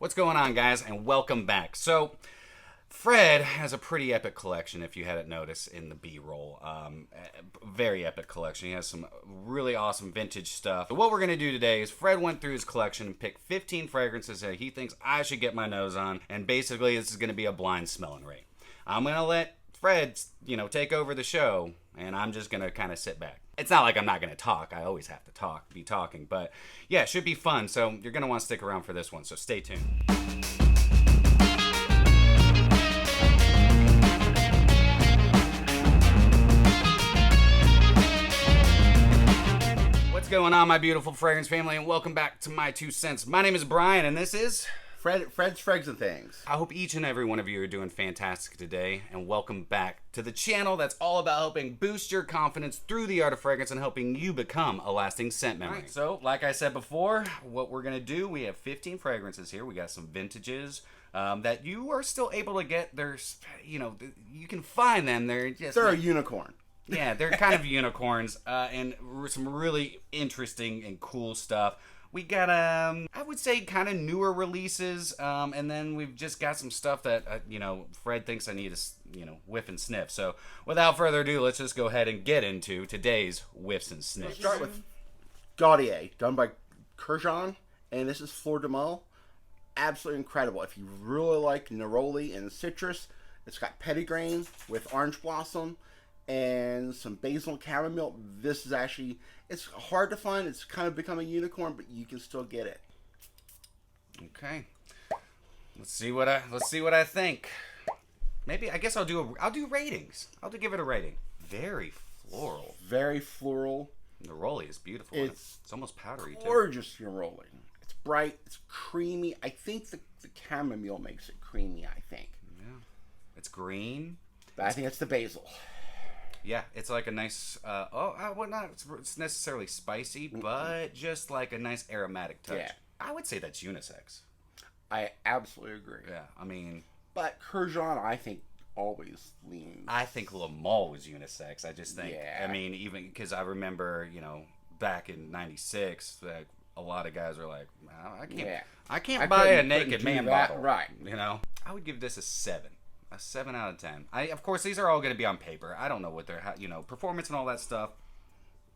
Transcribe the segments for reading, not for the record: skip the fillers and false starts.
What's going on, guys, and welcome back. So, Fred has a pretty epic collection, if you hadn't noticed, in the B-roll. Very epic collection. He has some really awesome vintage stuff. But what we're going to do today is Fred went through his collection and picked 15 fragrances that he thinks I should get my nose on. And basically, this is going to be a blind smelling rate. I'm going to let Fred, take over the show, and I'm just going to kind of sit back. It's not like I'm not going to talk. I always have to be talking. But yeah, it should be fun. So you're going to want to stick around for this one. So stay tuned. What's going on, my beautiful fragrance family, and welcome back to My2Scents. My name is Brian, and this is Fred's Frags and Things. I hope each and every one of you are doing fantastic today, and welcome back to the channel that's all about helping boost your confidence through the art of fragrance and helping you become a lasting scent memory. Right, so, like I said before, what we're going to do, we have 15 fragrances here. We got some vintages that you are still able to get. There's, you can find them. They're a unicorn. Yeah, they're kind of unicorns, and some really interesting and cool stuff. We got, I would say, kind of newer releases, and then we've just got some stuff that, Fred thinks I need to, whiff and sniff. So, without further ado, let's just go ahead and get into today's whiffs and sniffs. We'll start with Gaudier, done by Kurjan, and this is Fleur du Male. Absolutely incredible. If you really like neroli and citrus, it's got petitgrain with orange blossom and some basil and chamomile. This is actually, it's hard to find. It's kind of become a unicorn, but you can still get it. Okay, let's see what I think. Maybe I guess I'll do ratings. I'll give it a rating. Very floral. Very floral. Neroli is beautiful. It's almost powdery too. Gorgeous neroli. It's bright. It's creamy. I think the chamomile makes it creamy. I think. Yeah. It's green. But I think it's the basil. Yeah, it's like a nice, not it's necessarily spicy, but just like a nice aromatic touch. Yeah. I would say that's unisex. I absolutely agree. Yeah, I mean... But Kurjan, I think, always leans... I think Le Male was unisex. I just think... Yeah. I mean, even because I remember, back in '96, that a lot of guys were like, I can't buy a naked man bottle. Right. I would give this a 7. A 7 out of 10. Of course, these are all going to be on paper. I don't know what they're, performance and all that stuff.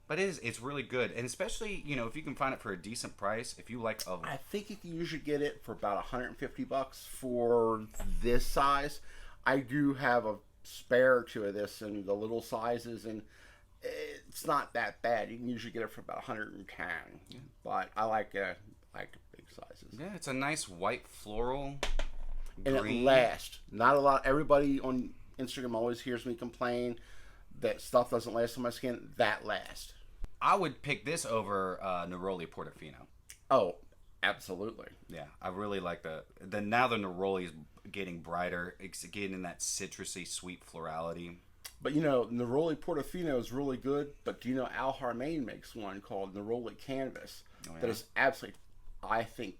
But it's really good. And especially, if you can find it for a decent price, if you like I think you can usually get it for about $150 for this size. I do have a spare or two of this in the little sizes, and it's not that bad. You can usually get it for about 110. Yeah. But I like the big sizes. Yeah, it's a nice white floral. And green. It lasts. Not a lot. Everybody on Instagram always hears me complain that stuff doesn't last on my skin. That lasts. I would pick this over Neroli Portofino. Oh, absolutely. Yeah, I really like now the Neroli is getting brighter. It's getting that citrusy, sweet florality. But Neroli Portofino is really good. But do you know Al Harmain makes one called Neroli Canvas that is absolutely, I think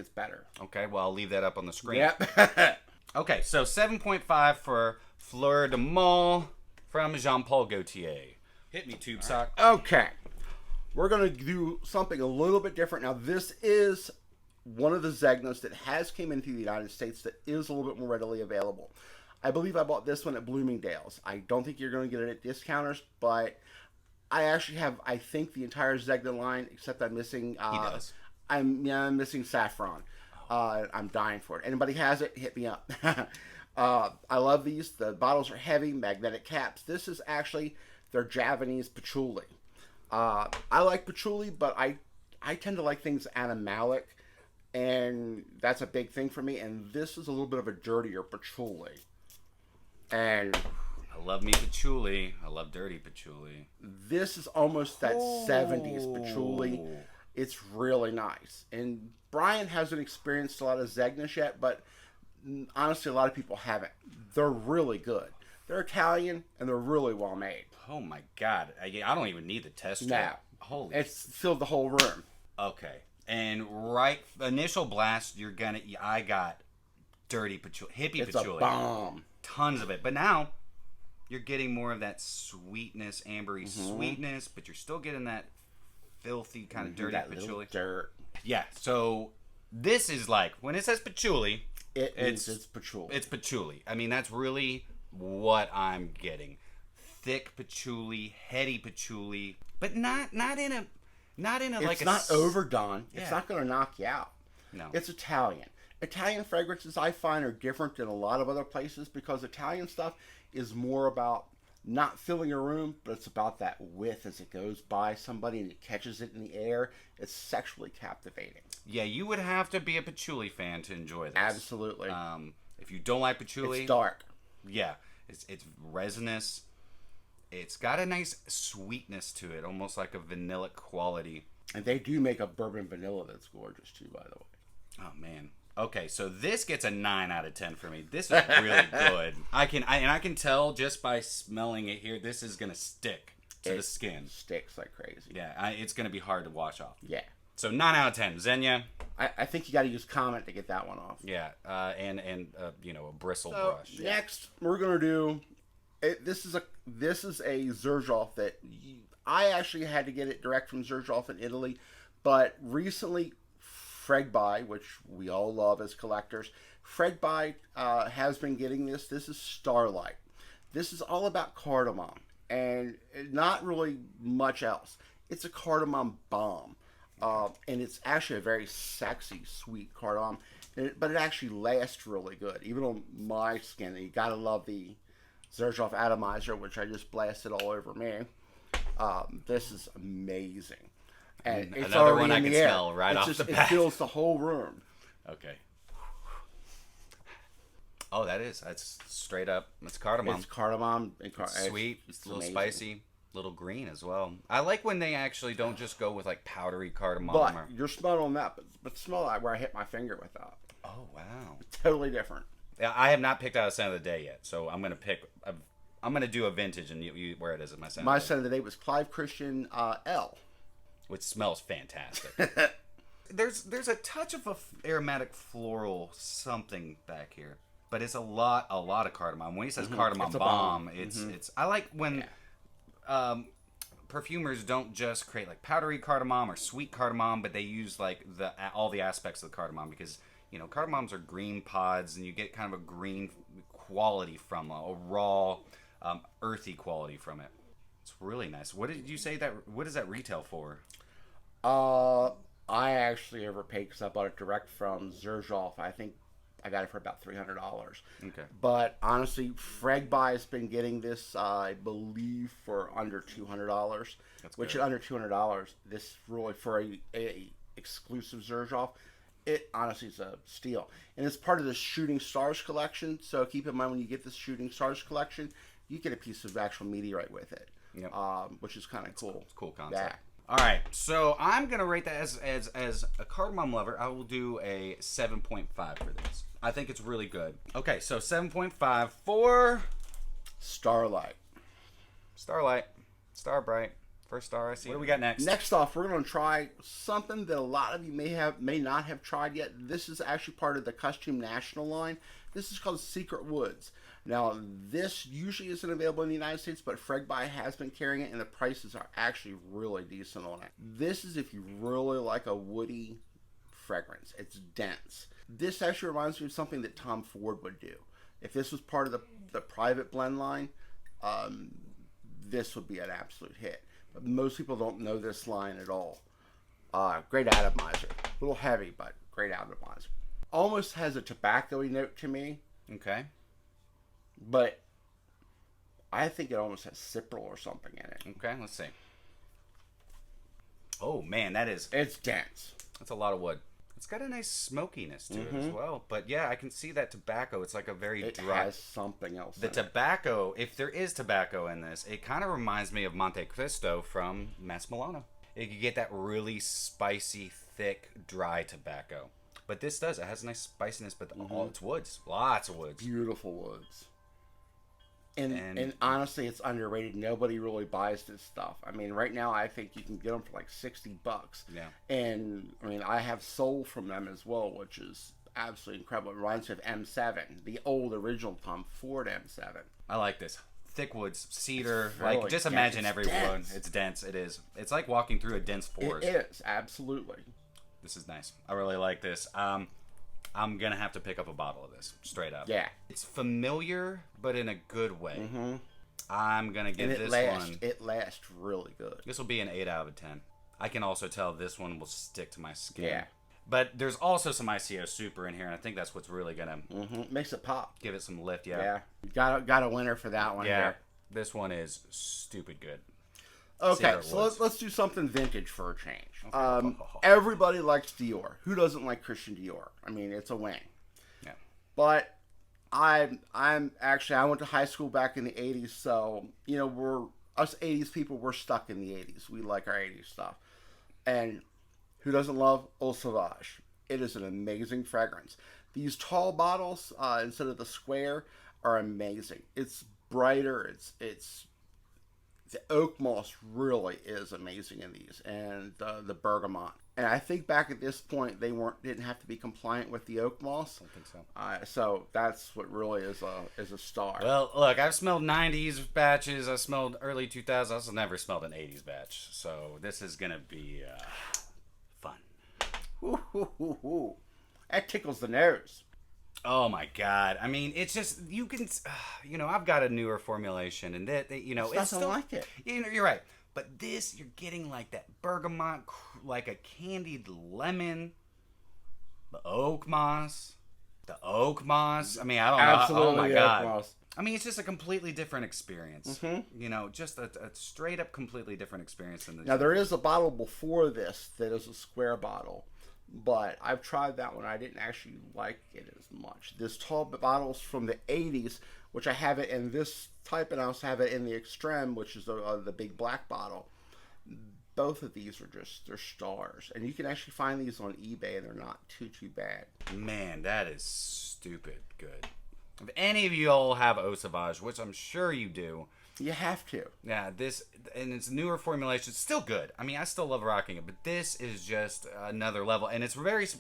it's better. Okay, well, I'll leave that up on the screen. Yep. Okay, so 7.5 for Fleur du Male from Jean-Paul Gaultier. Hit me, Tube Sock. Okay. We're going to do something a little bit different. Now, this is one of the Zegnas that has came into the United States that is a little bit more readily available. I believe I bought this one at Bloomingdale's. I don't think you're going to get it at discounters, but I actually have, I think, the entire Zegna line, except I'm missing... He does. I'm missing saffron. I'm dying for it. Anybody has it, hit me up. I love these. The bottles are heavy, magnetic caps. This is actually their Javanese patchouli. I like patchouli, but I tend to like things animalic, and that's a big thing for me. And this is a little bit of a dirtier patchouli. And I love me patchouli. I love dirty patchouli. This is almost that 70s patchouli. It's really nice. And Brian hasn't experienced a lot of Zegnas yet, but honestly, a lot of people haven't. They're really good. They're Italian, and they're really well made. Oh, my God. I don't even need the tester. No. Holy. It's filled the whole room. Okay. And initial blast, I got dirty patchouli. Hippie patchouli. It's a bomb. Tons of it. But now, you're getting more of that sweetness, ambery sweetness, but you're still getting that filthy kind of dirty that patchouli. Dirt. Yeah, so This is like, when it says patchouli, it's patchouli. It's patchouli. I mean, that's really what I'm getting. Thick patchouli, heady patchouli, but not in a It's not overdone. Yeah. It's not going to knock you out. No. It's Italian. Italian fragrances, I find, are different than a lot of other places because Italian stuff is more about not filling a room, but it's about that whiff as it goes by somebody and it catches it in the air. It's sexually captivating. Yeah, you would have to be a patchouli fan to enjoy this. Absolutely. If you don't like patchouli... It's dark. Yeah. It's resinous. It's got a nice sweetness to it, almost like a vanilla quality. And they do make a bourbon vanilla that's gorgeous too, by the way. Oh, man. Okay, so this gets a 9 out of 10 for me. This is really good. I can tell just by smelling it here, this is going to stick to the skin. Sticks like crazy. Yeah, it's going to be hard to wash off. Yeah. So 9 out of 10. Zegna. I think you got to use Comet to get that one off. Yeah, and a bristle brush. Next, we're going to do... This is a xerjoff that I actually had to get it direct from xerjoff in Italy, but recently fragrancebuy, which we all love as collectors, fragrancebuy has been getting this. This is Starlight. This is all about cardamom and not really much else. It's a cardamom bomb, and it's actually a very sexy, sweet cardamom, but it actually lasts really good, even on my skin. You gotta love the xerjoff atomizer, which I just blasted all over me. This is amazing. And it's another already one I in can the air. smell right off the bat. It fills the whole room. Okay. Oh, that's straight up. It's cardamom. It's cardamom. It's sweet. It's a little spicy. Little green as well. I like when they actually don't just go with like powdery cardamom. But you're smelling on that, but smell that where I hit my finger with that. Oh, wow. Totally different. Yeah, I have not picked out a scent of the day yet, so I'm gonna do a vintage and you where it is at my scent. My scent of the day was Clive Christian L, which smells fantastic. there's a touch of a aromatic floral something back here, but it's a lot of cardamom. When he says cardamom bomb, it's I like when perfumers don't just create like powdery cardamom or sweet cardamom, but they use like all the aspects of the cardamom because. Cardamoms are green pods, and you get kind of a green quality from a raw, earthy quality from it. It's really nice. What did you say what does that retail for? I actually overpaid because I bought it direct from xerjoff. I think I got it for about $300. Okay. But honestly, fragrancebuy has been getting this, I believe, for under $200. Which at under $200, this really for a exclusive xerjoff. It honestly is a steal. And it's part of the Shooting Stars collection. So keep in mind when you get this Shooting Stars collection, you get a piece of actual meteorite with it. Yep. Which is kind of cool. It's a cool concept. Yeah. All right. So I'm going to rate that as a cardamom lover. I will do a 7.5 for this. I think it's really good. Okay. So 7.5 for Starlight. Starbright. First star I see. What do we got next? Next off, we're going to try something that a lot of you may not have tried yet. This is actually part of the Costume National line. This is called Secret Woods. Now, this usually isn't available in the United States, but fragrancebuy has been carrying it, and the prices are actually really decent on it. This is if you really like a woody fragrance. It's dense. This actually reminds me of something that Tom Ford would do. If this was part of the private blend line, this would be an absolute hit. But most people don't know this line at all. Great atomizer. A little heavy, but great atomizer. Almost has a tobacco-y note to me. Okay. But I think it almost has cypriol or something in it. Okay, let's see. Oh, man, it's dense. That's a lot of wood. It's got a nice smokiness to it as well. But yeah, I can see that tobacco. It's like a very dry. It has something else. The tobacco, if there is tobacco in this, it kind of reminds me of Monte Cristo from Mas Milano. You get that really spicy, thick, dry tobacco. But this does. It has a nice spiciness, but all it's woods. Lots of woods. Beautiful woods. And honestly, it's underrated. Nobody really buys this stuff. I mean, right now, I think you can get them for like $60. Yeah. And, I mean, I have soul from them as well, which is absolutely incredible. It reminds me of M7, the old original Tom Ford M7. I like this. Thick woods, cedar. Really like, just imagine every wood. It's dense. It is. It's like walking through a dense forest. It is, absolutely. This is nice. I really like this. I'm gonna have to pick up a bottle of this straight up. Yeah. It's familiar, but in a good way. Mm-hmm. I'm gonna give this one. It lasts really good. This will be an 8 out of 10. I can also tell this one will stick to my skin. Yeah. But there's also some ICO Super in here, and I think that's what's really gonna makes it pop. give it some lift. Yeah. Got a winner for that one. Yeah. Here. This one is stupid good. Okay, so let's do something vintage for a change. Everybody likes Dior. Who doesn't like Christian Dior? I mean, it's a wing. Yeah. But I'm actually, I went to high school back in the 80s, so, you know, us 80s people, we're stuck in the 80s. We like our 80s stuff. And who doesn't love Eau Sauvage? It is an amazing fragrance. These tall bottles, instead of the square, are amazing. It's brighter. It's the oak moss really is amazing in these, and the bergamot. And I think back at this point they didn't have to be compliant with the oak moss. I don't think so. So that's what really is a star. Well, look, I've smelled 90s batches. I smelled early 2000s. I also never smelled an 80s batch. So this is gonna be fun. Ooh, ooh, ooh, ooh. That tickles the nose. Oh my God! I mean, it's just you can, you know, I've got a newer formulation, and that you know, It's nothing like it. You know, you're right. But this, you're getting like that bergamot, like a candied lemon, the oak moss. I mean, I don't Absolutely, know. Oh my the God! oak moss. I mean, it's just a completely different experience. You know, just a straight up, completely different experience than the. Now there is a bottle before this that is a square bottle. But I've tried that one. I didn't actually like it as much. This tall bottle's from the 80s, which I have it in this type, and I also have it in the Extreme, which is the big black bottle. Both of these are they're stars. And you can actually find these on eBay, and they're not too bad. Man, that is stupid good. If any of you all have Eau Sauvage, which I'm sure you do. You have to. Yeah, this, and it's newer formulation. It's still good. I mean, I still love rocking it, but this is just another level. And it's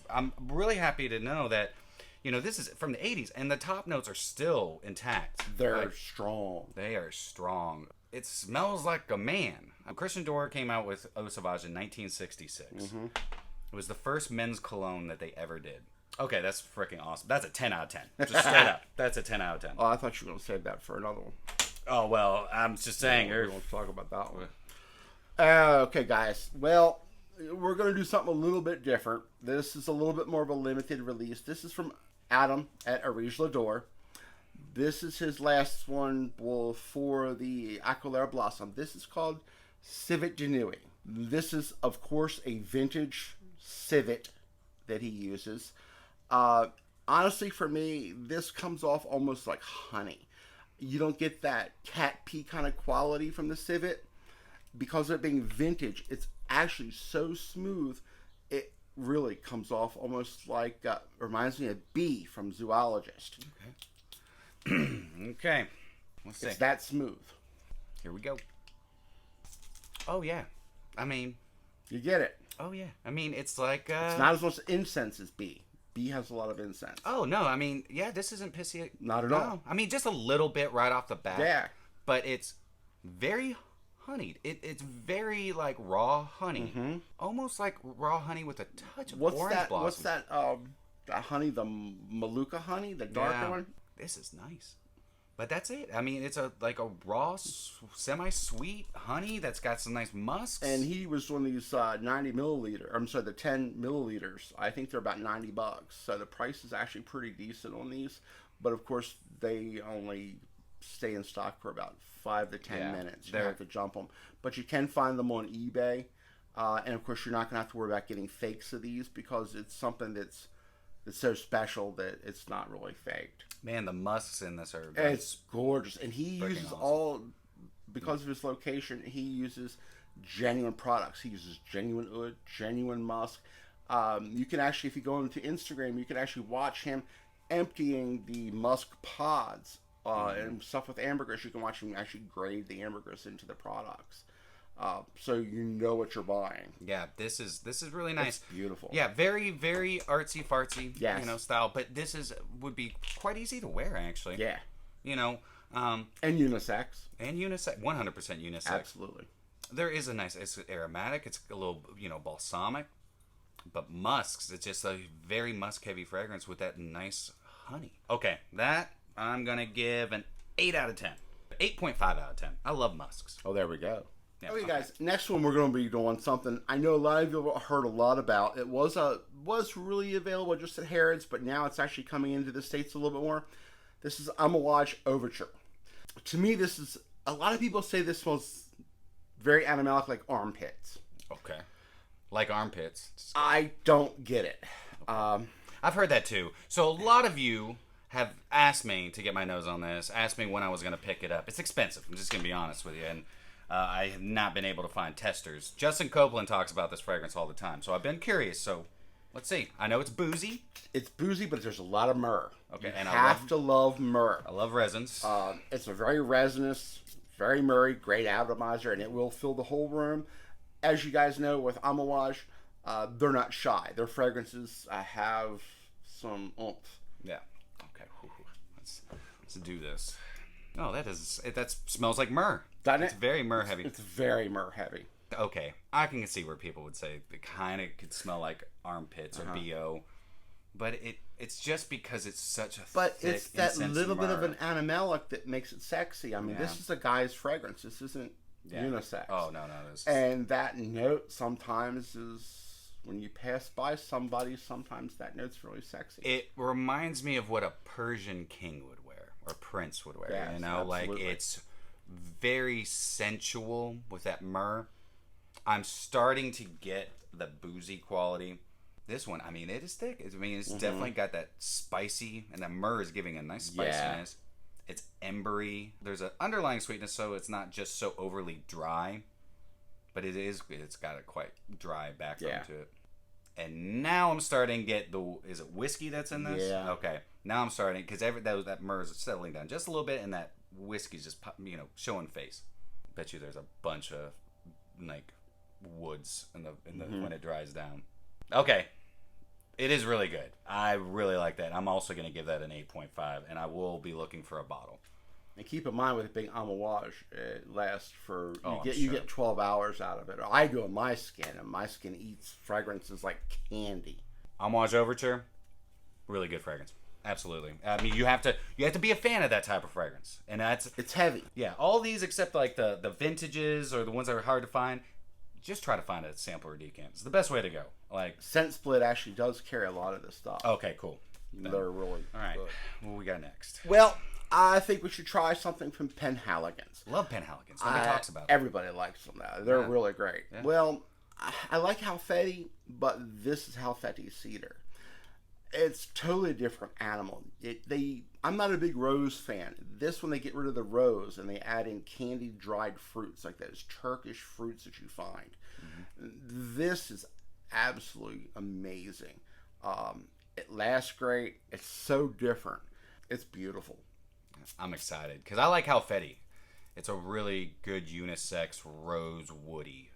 I'm really happy to know that, you know, this is from the 80s, and the top notes are still intact. They're strong. They are strong. It smells like a man. Christian Dior came out with Eau Sauvage in 1966. It was the first men's cologne that they ever did. Okay, that's freaking awesome. That's a 10 out of 10. Just straight up. That's a 10 out of 10. Oh, I thought you were going to save that for another one. Oh, well, I'm just saying. We won't talk about that one. Okay, guys. Well, we're going to do something a little bit different. This is a little bit more of a limited release. This is from Adam at Areej. This is his last one for the Aquilera Blossom. This is called Civet de Nuit. This is, of course, a vintage Civet that he uses. Honestly, for me, this comes off almost like honey. You don't get that cat pee kind of quality from the Civet. Because of it being vintage, it's actually so smooth, it really comes off almost like, reminds me of Bee from Zoologist. Okay. Okay. Let's see. It's that smooth. Here we go. Oh, yeah. I mean... You get it. Oh, yeah. I mean, it's like... It's not as much incense as Bee. Bee has a lot of incense. Oh, no. I mean, yeah, this isn't pissy. Not at all. I mean, just a little bit right off the bat. Yeah. But it's very honeyed. It's very, like, raw honey. Mm-hmm. Almost like raw honey with a touch of orange blossom. What's that honey, the Maluka honey, the darker one? This is nice. But that's it. I mean, it's like a raw, semi-sweet honey that's got some nice musks. And he was one of these 90 milliliter. I'm sorry, the 10 milliliters. I think they're about $90. So the price is actually pretty decent on these. But of course, they only stay in stock for about 5 to 10 minutes. You have to jump them. But you can find them on eBay. And of course, you're not going to have to worry about getting fakes of these because it's something that's so special that it's not really faked. Man, the musks in this are... It's gorgeous. And he uses awesome. because of his location, he uses genuine products. He uses genuine oud, genuine musk. You can actually, if you go into Instagram, you can actually watch him emptying the musk pods and stuff with ambergris. You can watch him actually grade the ambergris into the products. So you know what you're buying. Yeah, this is really nice. It's beautiful. Yeah, very, very artsy fartsy, yes. Style. But this would be quite easy to wear, actually. Yeah. And unisex. 100% unisex. Absolutely. There is it's aromatic. It's a little, balsamic. But musks, it's just a very musk-heavy fragrance with that nice honey. Okay, that I'm going to give an 8 out of 10. 8.5 out of 10. I love musks. Oh, there we go. Yeah, okay, guys. Next one, we're going to be doing something I know a lot of you have heard a lot about. It was really available just at Harrods, but now it's actually coming into the States a little bit more. This is Amouage Overture. To me, this is... A lot of people say this smells very animalic, like armpits. Okay. Like armpits. I don't get it. I've heard that too. So a lot of you have asked me to get my nose on this, asked me when I was going to pick it up. It's expensive. I'm just going to be honest with you. And I have not been able to find testers. Justin Copeland talks about this fragrance all the time. So I've been curious. So let's see. I know it's boozy. It's boozy, but there's a lot of myrrh. Okay, and I have to love myrrh. I love resins. It's a very resinous, very myrrhy, great atomizer, and it will fill the whole room. As you guys know, with Amouage, they're not shy. Their fragrances have some oomph. Yeah. Okay. Let's do this. Oh, that smells like myrrh. Doesn't it's it? Very myrrh heavy. It's very myrrh heavy. Okay, I can see where people would say it kind of could smell like armpits or BO, but it's just because it's such a but thick, it's that little myrrh. bit of an animalic that makes it sexy. I mean, this is a guy's fragrance. This isn't unisex. Oh no, and that note sometimes is when you pass by somebody. Sometimes that note's really sexy. It reminds me of what a Persian king would wear or prince would wear. Yes, you know, absolutely. like it's very sensual with that myrrh. I'm starting to get the boozy quality. This one, I mean, it is thick. It's definitely got that spicy, and that myrrh is giving a nice spiciness. Yeah. It's embery. There's an underlying sweetness, so it's not just so overly dry, but it's got a quite dry background to it. And now I'm starting to get is it whiskey that's in this? Yeah. Okay. Now I'm starting, because that myrrh is settling down just a little bit, and that whiskey's just, showing face. Bet you there's a bunch of, like, woods in the when it dries down. Okay. It is really good. I really like that. I'm also going to give that an 8.5, and I will be looking for a bottle. And keep in mind, with a big Amouage, it lasts for you get 12 hours out of it. I do on my skin, and my skin eats fragrances like candy. Amouage Overture, really good fragrance. Absolutely. I mean, you have to be a fan of that type of fragrance, and it's heavy. Yeah, all these except like the vintages or the ones that are hard to find. Just try to find a sample or decant. It's the best way to go. Like Scent Split actually does carry a lot of this stuff. Okay, cool. They're really all right. good. What we got next? Well, I think we should try something from Penhaligons. Love Penhaligons. Nobody talks about them. Everybody likes them now. They're really great. Yeah. Well, I like Halfeti, but this is Halfeti Cedar. It's totally different animal. I'm not a big rose fan. This one, they get rid of the rose and they add in candied dried fruits, like those Turkish fruits that you find. This is absolutely amazing. It lasts great. It's so different. It's beautiful. I'm excited because I like Halfeti. It's a really good unisex rose woody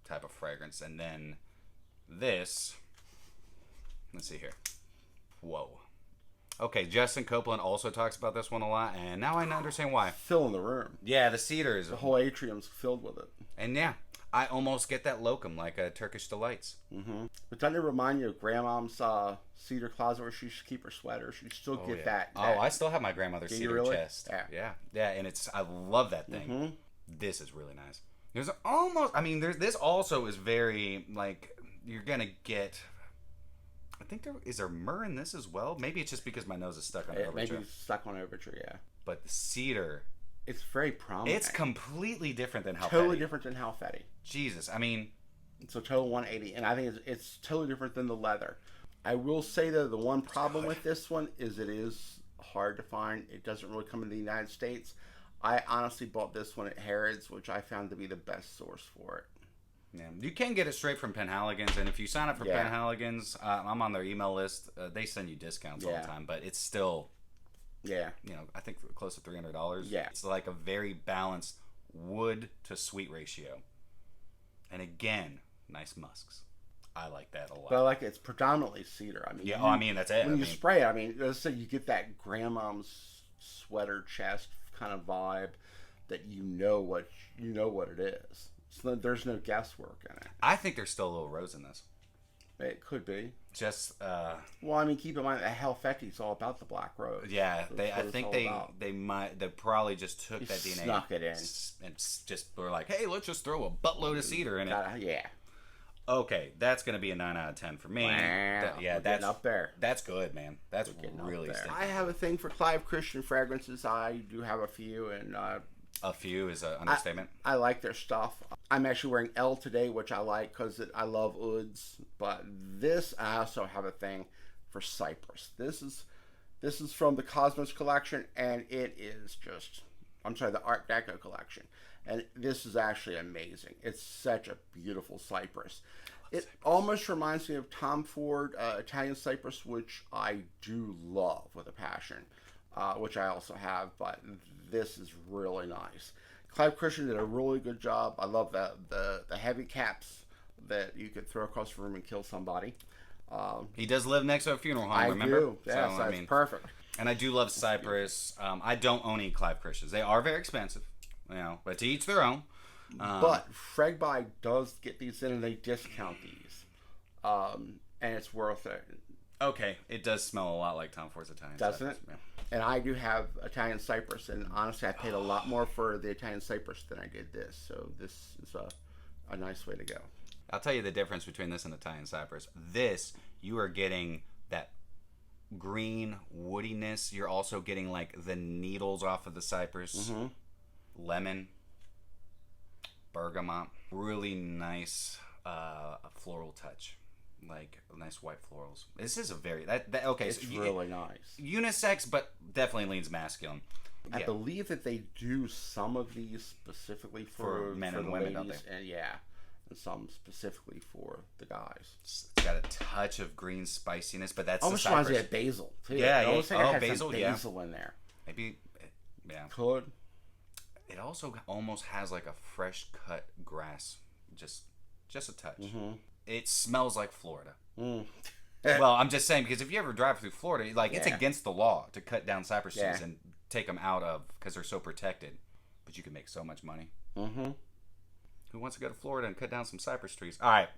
type of fragrance. And then this, let's see here. Whoa. Okay, Justin Copeland also talks about this one a lot, and now I understand why. Filling the room. Yeah, the cedar is... The whole atrium's filled with it. And yeah, I almost get that locum, like a Turkish Delights. But doesn't it remind you of Grandmom's cedar closet where she used to keep her sweaters? You still get that. Oh, I still have my grandmother's cedar really? chest. Yeah, and I love that thing. This is really nice. There's almost... I mean, this also is very, like, you're going to get... I think is there myrrh in this as well? Maybe it's just because my nose is stuck on Overture. Maybe it's stuck on Overture, yeah. But the cedar... It's very prominent. It's completely different than Halfeti. Totally different than Halfeti. Jesus, I mean... It's a total 180, and I think it's totally different than the leather. I will say, though, the one problem with this one is it is hard to find. It doesn't really come in the United States. I honestly bought this one at Harrods, which I found to be the best source for it. Yeah, you can get it straight from Penhaligons, and if you sign up for Penhaligons, I'm on their email list. They send you discounts all the time, but it's still, I think close to $300. Yeah, it's like a very balanced wood to sweet ratio, and again, nice musks. I like that a lot. But I like it's predominantly cedar. I mean, that's it. When you spray it, let's say you get that grandmom's sweater chest kind of vibe that you know what it is. So there's no guesswork in it. I think there's still a little rose in this. It could be. Just well, I mean, keep in mind that Halfeti is all about the Black Rose. Yeah, I think they probably just took that DNA, snuck it in, and just were like, hey, let's just throw a buttload of cedar in it. Yeah. Okay, that's gonna be a 9 out of 10 for me. Wow. That's up there. That's good, man. That's really stinking. I have a thing for Clive Christian fragrances. I do have a few, and a few is an understatement. I like their stuff. I'm actually wearing L today, which I like because I love ouds. But this, I also have a thing for Cypress. This is from the Cosmos collection, and it is just, I'm sorry, the Art Deco collection. And this is actually amazing. It's such a beautiful cypress. It almost reminds me of Tom Ford Italian cypress, which I do love with a passion, which I also have, but this is really nice. Clive Christian did a really good job. I love the heavy caps that you could throw across the room and kill somebody. He does live next to a funeral home, remember? I do. Yes, so, that's perfect. And I do love cypress. I don't own any Clive Christians. They are very expensive. But to each their own. But fragrancebuy does get these in, and they discount these, and it's worth it. Okay, it does smell a lot like Tom Ford's Italian Doesn't cypress. it? Yeah. And I do have Italian cypress, and honestly, I paid a lot more for the Italian cypress than I did this. So this is a nice way to go. I'll tell you the difference between this and Italian cypress. This, you are getting that green woodiness. You're also getting like the needles off of the cypress. Mm-hmm. Lemon, bergamot, really nice floral touch, like nice white florals. This is a very okay. It's really nice, unisex, but definitely leans masculine. I believe that they do some of these specifically for men for and the women, ladies, don't they? And some specifically for the guys. It's got a touch of green spiciness, but that's almost reminds me of basil too. Yeah, basil in there. Maybe, yeah. Could. It also almost has like a fresh cut grass, just a touch. Mm-hmm. It smells like Florida. Mm. Well, I'm just saying because if you ever drive through Florida, like it's against the law to cut down cypress trees and take them out of because they're so protected. But you can make so much money. Mm-hmm. Who wants to go to Florida and cut down some cypress trees? All right,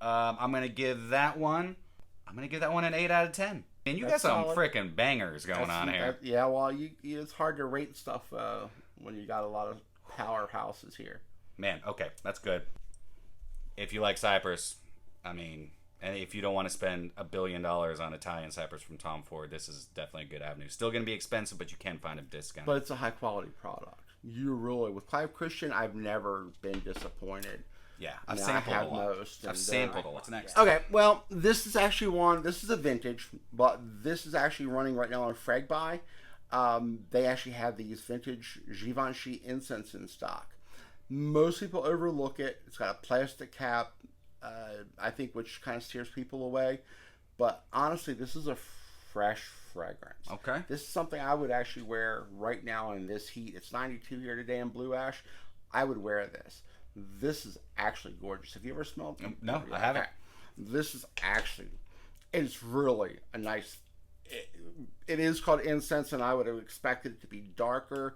I'm gonna give that one. an 8 out of 10. And you got some freaking bangers going on here. Yeah, well, it's hard to rate stuff when you got a lot of powerhouses here. Man, okay, that's good. If you like cypress, I mean, and if you don't want to spend $1 billion on Italian cypress from Tom Ford, this is definitely a good avenue. Still going to be expensive, but you can find a discount. But it's a high quality product. You really, with Clive Christian, I've never been disappointed. Yeah, I've sampled a lot. I've sampled a lot. What's next? Okay, well, this is actually this is a vintage, but this is actually running right now on fragrancebuy. They actually have these vintage Givenchy Insense in stock. Most people overlook it. It's got a plastic cap, I think, which kind of steers people away. But honestly, this is a fresh fragrance. Okay. This is something I would actually wear right now in this heat. It's 92 here today in Blue Ash. I would wear this. This is actually gorgeous. Have you ever smelled it? No, I haven't. This is actually, it's really a nice, it is called incense, and I would have expected it to be darker,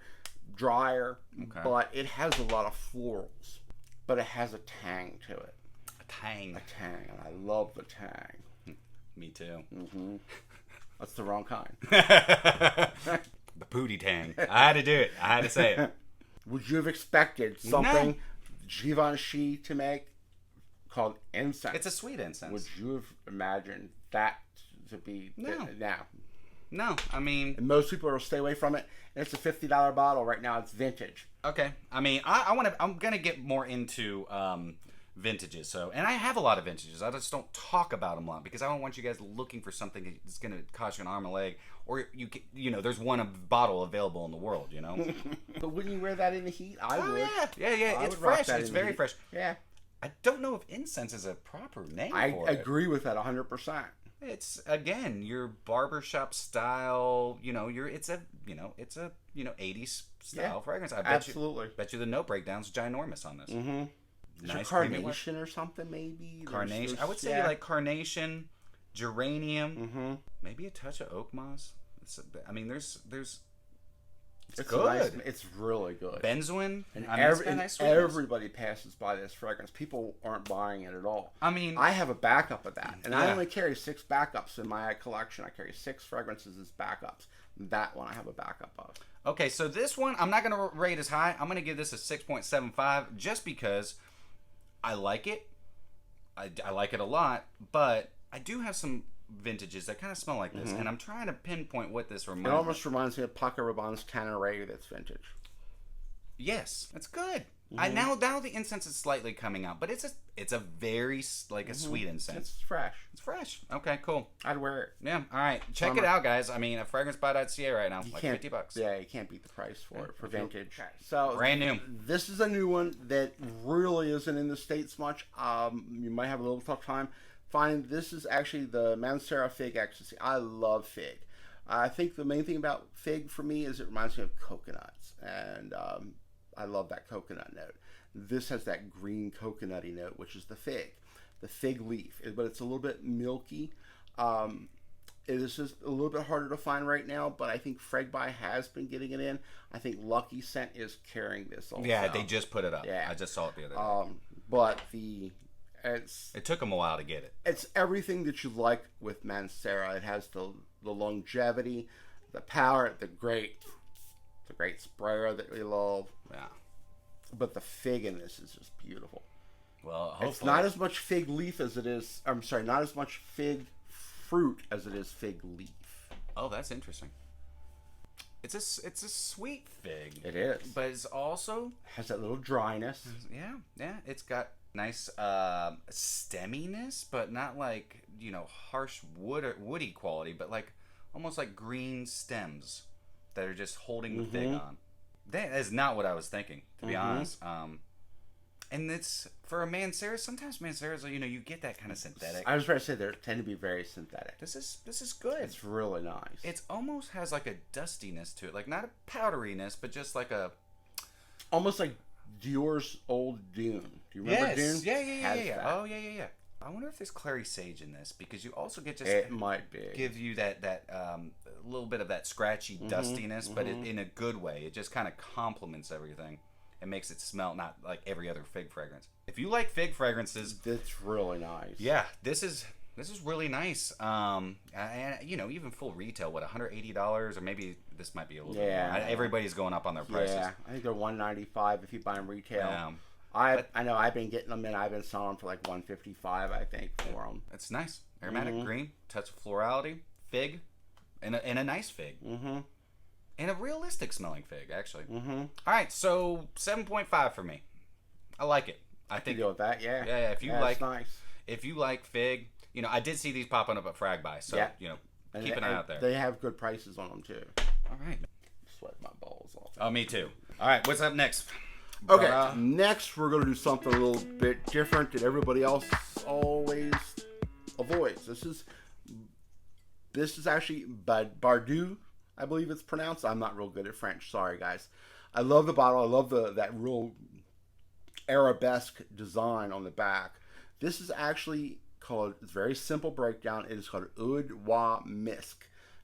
drier, but it has a lot of florals, but it has a tang to it. A tang, and I love the tang. Me too. Mm-hmm. That's the wrong kind. The pooty tang. I had to do it. I had to say it. Would you have expected something Givenchy to make called incense? It's a sweet incense. Would you have imagined that to be? No, I mean, and most people will stay away from it. And it's a $50 bottle right now. It's vintage. Okay, I mean, I'm gonna get more into vintages. So, and I have a lot of vintages. I just don't talk about them a lot because I don't want you guys looking for something that's gonna cost you an arm and a leg, or there's one bottle available in the world. But wouldn't you wear that in the heat? I would. Yeah. It's fresh. It's very fresh. Yeah. I don't know if incense is a proper name for it. I agree with that 100%. It's again your barbershop style. It's a 80s style fragrance. I bet you the note breakdown's ginormous on this. Mm-hmm. Nice carnation or something, maybe. Carnation. I would say like carnation, geranium, maybe a touch of oak moss. There's It's good. Nice, it's really good. Benzoin. And, it's got nice sweetness. everybody passes by this fragrance. People aren't buying it at all. I mean, I have a backup of that. And I only carry 6 backups in my collection. I carry 6 fragrances as backups. That one I have a backup of. Okay, so this one, I'm not going to rate as high. I'm going to give this a 6.75 just because I like it. I like it a lot, but I do have some vintages that kind of smell like this, and I'm trying to pinpoint what this reminds me of. It almost reminds me of Paco Rabanne's Tanneray that's vintage. Yes, that's good. Now the incense is slightly coming out, but it's a very like a sweet incense. It's fresh. It's fresh. Okay, cool. I'd wear it. Yeah. All right. Check it out, guys. I mean, at fragrancebuy.ca right now, like $50. Yeah, you can't beat the price for it for vintage. So brand new. This is a new one that really isn't in the States much. You might have a little tough time finding. This is actually the Mancera Fig Extasy. I love fig. I think the main thing about fig for me is it reminds me of coconuts, and I love that coconut note. This has that green coconutty note, which is the fig leaf, but it's a little bit milky. It is just a little bit harder to find right now, but I think Fragby has been getting it in. I think Lucky Scent is carrying this also. Yeah, they just put it up. Yeah. I just saw it the other day. But it took them a while to get it. It's everything that you like with Mancera. It has the longevity, the power, the great sprayer that we love. Yeah. But the fig in this is just beautiful. Well, hopefully. It's not as much fig leaf as it is. I'm sorry, not as much fig fruit as it is fig leaf. Oh, that's interesting. It's a sweet fig. It is, but it's also has that little dryness. Yeah. It's got nice stemminess, but not like harsh woody quality, but like almost like green stems that are just holding the fig on. That is not what I was thinking, to be honest. And it's for a Mancera. Sometimes Manceras, you get that kind of synthetic. I was trying to say they tend to be very synthetic. This is good. It's really nice. It almost has like a dustiness to it, like not a powderiness, but just like almost like Dior's old Dune. Do you remember Dune? Yeah. Oh yeah. I wonder if there's clary sage in this, because you also get it might be give you that little bit of that scratchy dustiness, but in a good way. It just kind of complements everything. It makes it smell not like every other fig fragrance. If you like fig fragrances, it's really nice. Yeah, this is really nice. And even full retail, what, $180, or maybe this might be a little bit more. Everybody's going up on their prices. Yeah, I think they're $195 if you buy them retail. I know I've been getting them, and I've been selling them for like $155, I think, for them. It's nice. Aromatic green, touch of florality, fig, and a nice fig. And a realistic smelling fig, actually. All right, so 7.5 for me. I like it. I think deal with that. Yeah. Yeah. If you like, nice. If you like fig, I did see these popping up at Fragby, so keep an eye out there. They have good prices on them too. All right. Sweat my balls off. Oh, me too. All right, what's up next? Okay, next we're gonna do something a little bit different that everybody else always avoids. This is actually Berdous, I believe it's pronounced. I'm not real good at French. Sorry, guys. I love the bottle. I love that real arabesque design on the back. This is actually called, it's a very simple breakdown. It is called Oud Wa Misk,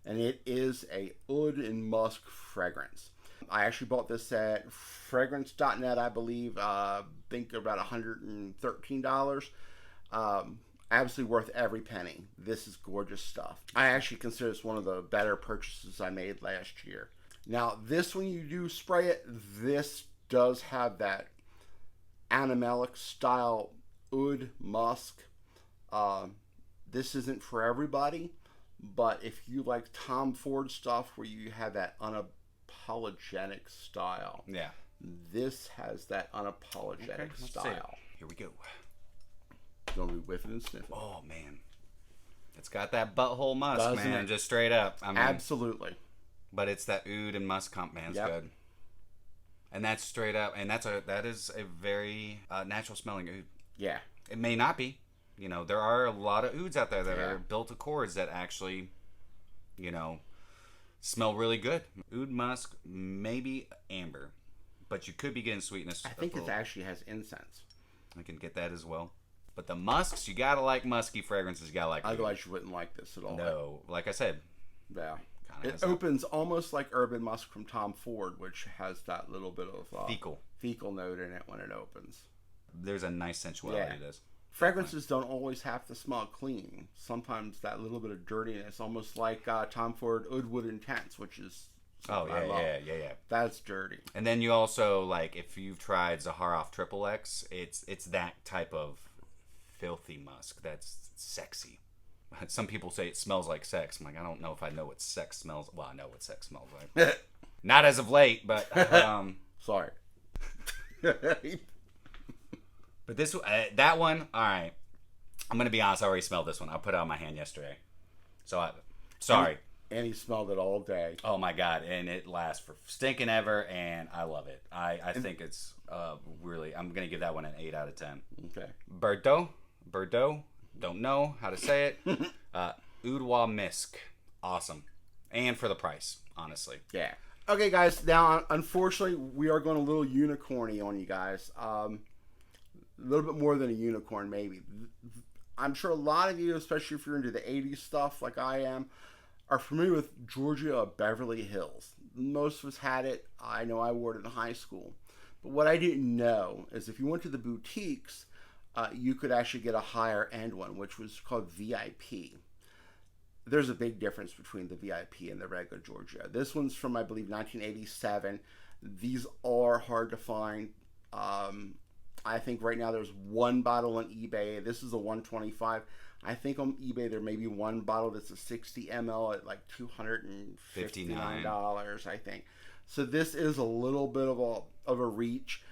and it is a oud and musk fragrance. I actually bought this at fragrance.net, I believe. I think about $113. Absolutely worth every penny. This is gorgeous stuff. I actually consider this one of the better purchases I made last year. Now, this, when you do spray it, this does have that animalic style oud musk. This isn't for everybody, but if you like Tom Ford stuff where you have that unapologetic style, this has that unapologetic style. Here we go. Gonna be whiffing and sniffing. Oh man, it's got that butthole musk, Doesn't man. it? Just straight up. I mean, absolutely. But it's that oud and musk comp, man. It's good. And that's straight up, and that is a very natural smelling oud. Yeah. It may not be. There are a lot of ouds out there that are built accords that actually, smell really good. Oud musk, maybe amber, but you could be getting sweetness. I think it actually has incense. I can get that as well. But the musks, you gotta like musky fragrances. You gotta like. Otherwise, you wouldn't like this at all. No, like I said. Yeah. It opens almost like Urban Musk from Tom Ford, which has that little bit of fecal note in it when it opens. There's a nice sensuality to this. Fragrances don't always have to smell clean. Sometimes that little bit of dirtiness, almost like Tom Ford Oud Wood Intense, which is yeah. That's dirty. And then you also, like, if you've tried Zaharoff Triple X, it's that type of filthy musk that's sexy. Some people say it smells like sex. I'm like, I don't know if I know what sex smells. Well, I know what sex smells like. Not as of late, but sorry. But this that one, all right. I'm gonna be honest. I already smelled this one. I put it on my hand yesterday. So sorry. And he smelled it all day. Oh my god! And it lasts for stinking ever, and I love it. I think it's really. I'm gonna give that one an 8 out of 10. Okay. Berdous. Don't know how to say it. Oud Wa Misk. Awesome. And for the price, honestly. Yeah. Okay, guys. Now, unfortunately, we are going a little unicorny on you guys. A little bit more than a unicorn, maybe. I'm sure a lot of you, especially if you're into the 80s stuff like I am, are familiar with Giorgio of Beverly Hills. Most of us had it. I know I wore it in high school. But what I didn't know is if you went to the boutiques, you could actually get a higher end one, which was called V.I.P. There's a big difference between the V.I.P and the regular Giorgio. This one's from, I believe, 1987. These are hard to find. I think right now there's one bottle on eBay. This is a 125. I think on eBay there may be one bottle that's a 60 ml at like $259, I think. So this is a little bit of a reach.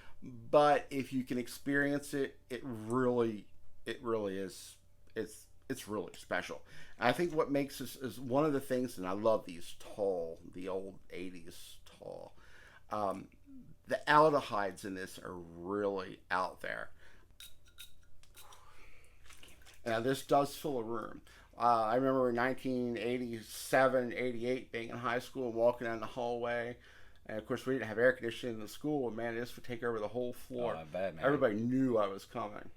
But if you can experience it, it really is. It's really special. And I think what makes this is one of the things, and I love these tall, the old 80s tall. The aldehydes in this are really out there. Now this does fill a room. I remember in 1987, 88 being in high school and walking down the hallway. And of course, we didn't have air conditioning in the school. And man, this would take over the whole floor. Oh, I bet, man. Everybody knew I was coming.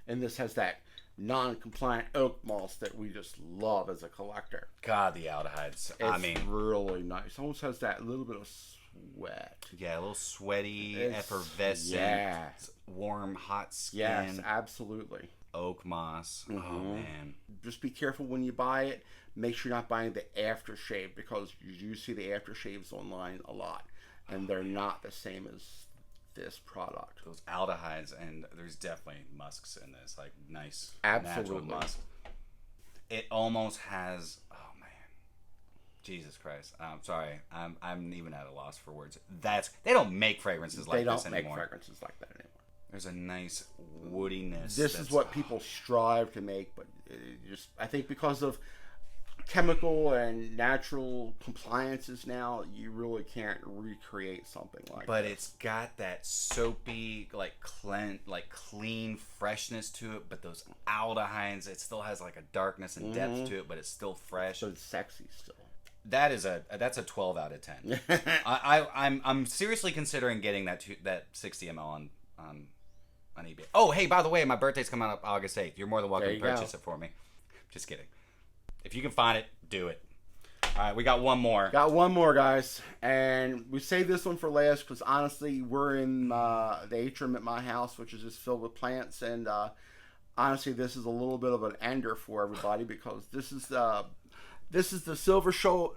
And this has that non-compliant oak moss that we just love as a collector. God, the aldehydes. It's really nice. Almost has that little bit of sweat. Yeah, a little sweaty, effervescent, warm, hot skin. Yes, absolutely. Oak moss. Mm-hmm. Oh, man. Just be careful when you buy it. Make sure you're not buying the aftershave, because you do see the aftershaves online a lot. And they're not the same as this product. Those aldehydes, and there's definitely musks in this, like nice natural musk. It almost has, oh man, Jesus Christ. I'm sorry. I'm even at a loss for words. They don't make fragrances like this anymore. They don't make fragrances like that anymore. There's a nice woodiness. This is what people strive to make, but I think because of chemical and natural compliances now, you really can't recreate something like that. But it's got that soapy, clean freshness to it, but those aldehydes, it still has like a darkness and depth to it, but it's still fresh. So it's sexy still. That's a 12 out of 10. I'm seriously considering getting that 60 ml on eBay. Oh, hey, by the way, my birthday's coming up August 8th. You're more than welcome to purchase it for me. Just kidding. If you can find it, do it. All right, we got one more. Got one more, guys. And we saved this one for last because, honestly, we're in the atrium at my house, which is just filled with plants. And, honestly, this is a little bit of an ender for everybody because this is the Silver Shoulder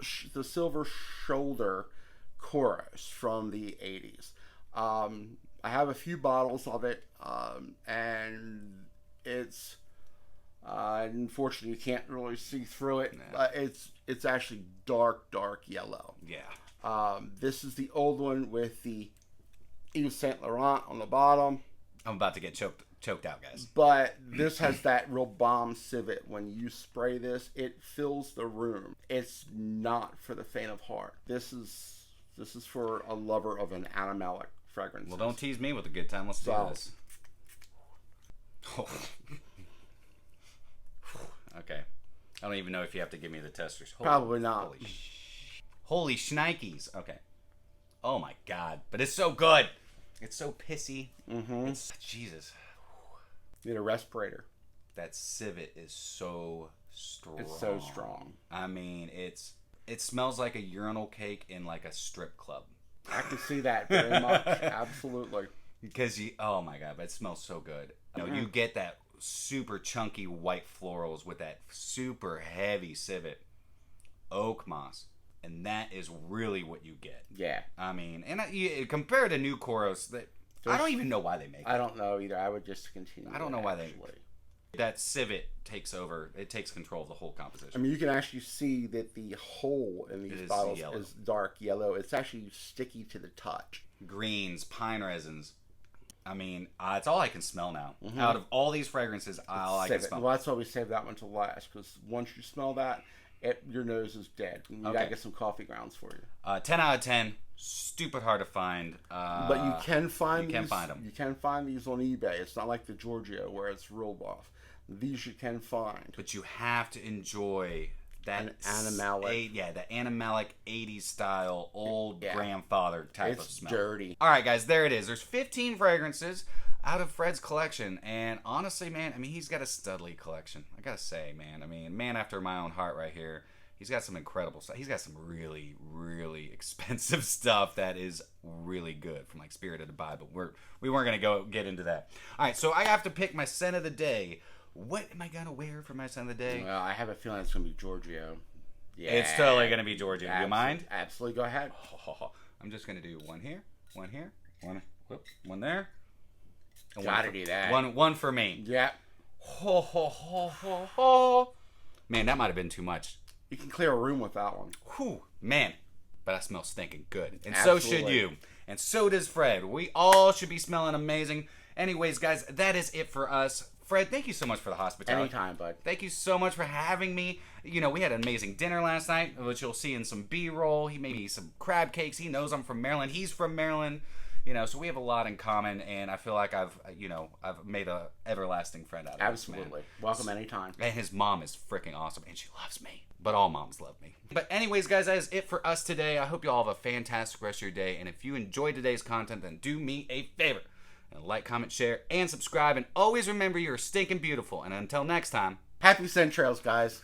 Kouros from the 80s. I have a few bottles of it, and it's... unfortunately, you can't really see through it. Nah. It's actually dark yellow. Yeah. This is the old one with the Yves Saint Laurent on the bottom. I'm about to get choked out, guys. But this has that real bomb civet. When you spray this, it fills the room. It's not for the faint of heart. This is for a lover of an animalic fragrance. Well, don't tease me with a good time. Let's do this. Oh. Okay. I don't even know if you have to give me the testers. Probably not. Holy shnikes. Okay. Oh my God. But it's so good. It's so pissy. Mm-hmm. Jesus. Need a respirator. That civet is so strong. It's so strong. I mean, it's It smells like a urinal cake in like a strip club. I can see that very much. Absolutely. Because oh my god, but it smells so good. You get that super chunky white florals with that super heavy civet oak moss. And that is really what you get. Yeah. I mean, and compared to New Kouros, I don't even know why they make it. I don't know either. I would just continue. I don't know why they... That civet takes over. It takes control of the whole composition. I mean, you can actually see that the hole in these bottles is dark yellow. It's actually sticky to the touch. Greens, pine resins. I mean, it's all I can smell now. Out of all these fragrances, all I can smell. Well, that's why we saved that one to last, because once you smell that, your nose is dead. You gotta get some coffee grounds for you. 10 out of 10. Stupid hard to find. But you can find these. You can find them. You can find these on eBay. It's not like the Giorgio where it's rolled off. These you can find. But you have to enjoy that animalic. The animalic 80s style old grandfather type of smell. It's dirty. All right, guys, there it is. There's 15 fragrances out of Fred's collection, and honestly, man, I mean, he's got a studly collection. I gotta say, man. I mean, man after my own heart right here. He's got some incredible stuff. He's got some really, really expensive stuff that is really good from like Spirited to Buy, but we weren't gonna get into that. All right, so I have to pick my scent of the day. What am I gonna wear for my scent of the day? Well, I have a feeling it's gonna be Giorgio. Yeah, it's totally gonna be Giorgio. Do you mind? Absolutely, go ahead. I'm just gonna do one here, one there. And Gotta do that. One for me. Yeah. Man, that might have been too much. You can clear a room with that one. Whew, man. But I smell stinking good. And Absolutely. So should you. And so does Fred. We all should be smelling amazing. Anyways, guys, that is it for us. Fred, thank you so much for the hospitality. Anytime, bud. Thank you so much for having me. You know, we had an amazing dinner last night, which you'll see in some B-roll. He made me some crab cakes. He knows I'm from Maryland. He's from Maryland. You know, so we have a lot in common, and I feel like I've made a everlasting friend out of Absolutely. this man. Welcome anytime. And his mom is freaking awesome, and she loves me. But all moms love me. But anyways, guys, that is it for us today. I hope you all have a fantastic rest of your day, and if you enjoyed today's content, then do me a favor. And like, comment, share, and subscribe, and always remember you're stinking beautiful. And until next time, happy scent trails, guys.